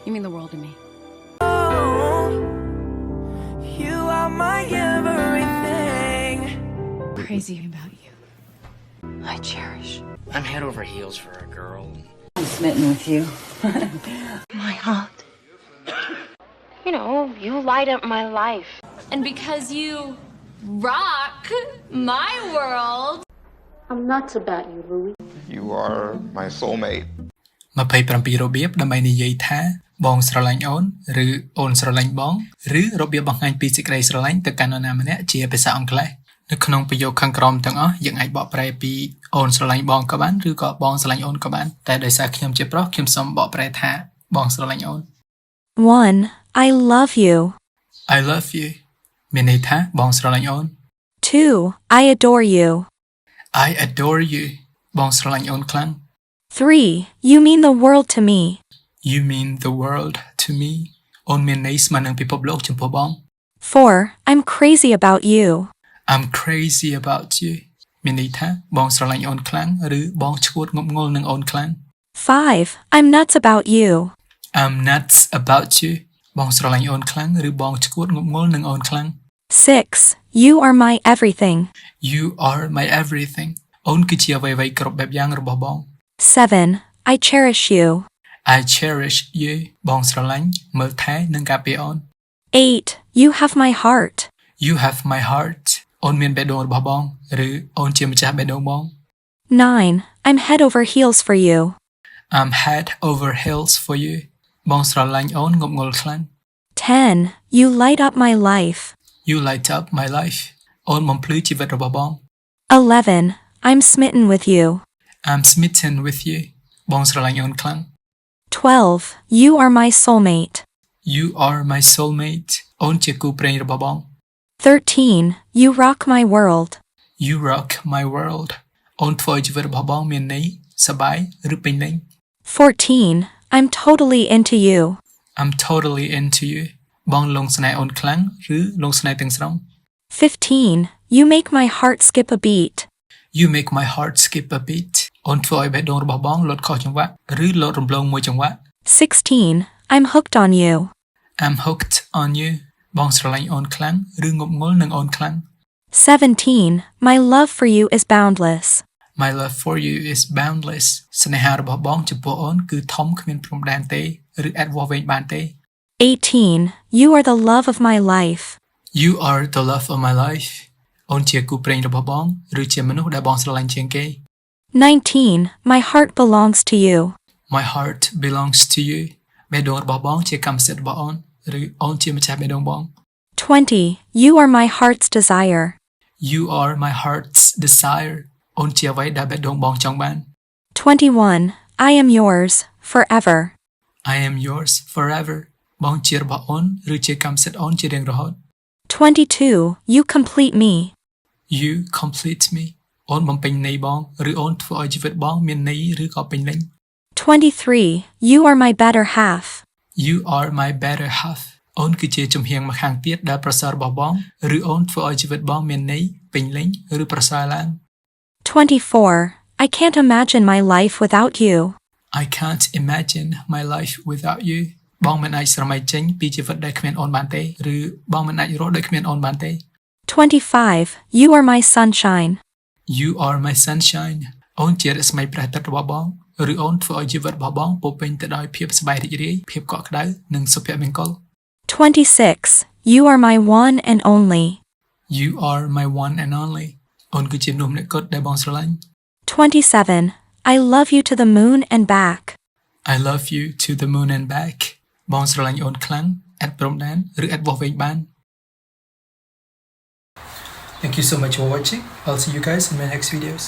You mean the world to me. You are my everything. Crazy about you. I cherish. I'm head over heels for a girl. I'm smitten with you. My heart. You know, you light up my life. And because you rock my world. I'm nuts about you, Louis. You are my soulmate. 27របៀបដើម្បីនិយាយថាបងស្រឡាញ់អូនឬអូនស្រឡាញ់បងឬរបៀបបង្ហាញពីសេចក្តីស្រឡាញ់ទៅកាន់នរណាម្នាក់ជាភាសាអង់គ្លេសនៅក្នុងប្រយោគខាងក្រោមទាំងអស់យើងអាចបកប្រែពីអូនស្រឡាញ់បងក៏បានឬក៏បងស្រឡាញ់អូនក៏បានតែដោយសារខ្ញុំជាប្រុសខ្ញុំសូមបកប្រែថាបងស្រឡាញ់អូន 1. I love you. I love you មានន័យថាបងស្រឡាញ់អូន 2. I adore you. I adore you បងស្រឡាញ់អូនខ្លាំង 3. You mean the world to me. You mean the world to me អូនមានន័យស្មើនឹងពិភពលោកចំពោះបង 4. I'm crazy about you. I'm crazy about you មានន័យថាបងស្រឡាញ់អូនខ្លាំងឬបងឈួតងប់ងល់នឹងអូនខ្លាំង 5. I'm nuts about you. I'm nuts about you បងស្រឡាញ់អូនខ្លាំងឬបងឈួតងប់ងល់នឹងអូនខ្លាំង 6. You are my everything. You are my everything អូនគឺជាអ្វីៗគ្រប់បែបយ៉ាងរបស់បង 7. I cherish you. I cherish you បងស្រឡាញ់មើលថែនិងការពារអូន 8. You have my heart. You have my heart អូនមានបេះដូងរបស់បងឬអូនជាម្ចាស់បេះដូងបង 9. I'm head over heels for you. I'm head over heels for you បងស្រឡាញ់អូនងប់ងល់ខ្លាំង 10. You light up my life. You light up my life អូនបំភ្លឺជីវិតរបស់បង 11. I'm smitten with you. I'm smitten with you បងស្រឡាញ់អូនខ្លាំង 12. You are my soulmate. You are my soulmate អូនជាគូព្រេងរបស់បង 13. You rock my world. You rock my world អូនធ្វើឲ្យជីវិតរបស់បងមានន័យសប្បាយឬពេញលេញ 14. I'm totally into you. I'm totally into you បងលងស្នេហ៍អូនខ្លាំងឬលងស្នេហ៍ទាំងស្រុង 15. You make my heart skip a beat. You make my heart skip a beat អូនធ្វើឲ្យបេះដូងរបស់បងលោតខុសចង្វាក់ឬលោតរំលងមួយចង្វាក់ 16. I'm hooked on you. I'm hooked on you បងស្រឡាញ់អូនខ្លាំងឬងប់ងល់នឹងអូនខ្លាំង 17. My love for you is boundless. My love for you is boundless ស្នេហារបស់បងចំពោះអូនគឺធំគ្មានព្រំដែនទេឬអាចវាស់វែងបានទេ 18. You are the love of my life. You are the love of my life អូនជាគូព្រេងរបស់បងឬជាមនុស្សដែលបងស្រឡាញ់ជាងគេ 19. My heart belongs to you. My heart belongs to you បេះដូងរបស់បងជាកម្មសិទ្ធិរបស់អូនឬអូនជាម្ចាស់បេះដូងបង 20. You are my heart's desire. You are my heart's desire អូនជាអ្វីដែលបេះដូងបងចង់បាន 21. I am yours forever. I am yours forever បងជារបស់អូនឬជាកម្មសិទ្ធិអូនជារៀងរហូត 22. You complete me. You complete me អូនបំពេញន័យបងឬអូនធ្វើឲ្យជីវិតបងមានន័យឬក៏ពេញលេញ 23. You are my better half. You are my better half អូនគឺជាជំហានម្ខាងទៀតដែលប្រសើររបស់បងឬអូនធ្វើឲ្យជីវិតបងមានន័យពេញលេញឬប្រសើរឡើង 24. I can't imagine my life without you. I can't imagine my life without you បងមិនអាចស្រមៃចេញពីជីវិតដែលគ្មានអូនបានទេឬបងមិនអាចរស់ដោយគ្មានអូនបានទេ 25. You are my sunshine. You are my sunshine អូនជារស្មីព្រះអាទិត្យរបស់បងឬអូនធ្វើឲ្យជីវិតរបស់បងពោរពេញទៅដោយភាពសប្បាយរីករាយភាពកក់ក្ដៅនិងសុភមង្គល 26. You are my one and only. You are my one and only អូនគឺជាមនុស្សម្នាក់គត់ដែលបងស្រឡាញ់ 27. I love you to the moon and back. I love you to the moon and back បងស្រឡាញ់អូនខ្លាំងឥតព្រំដែនឬឥតវាស់វែងបាន Thank you so much for watching. I'll see you guys in my next videos.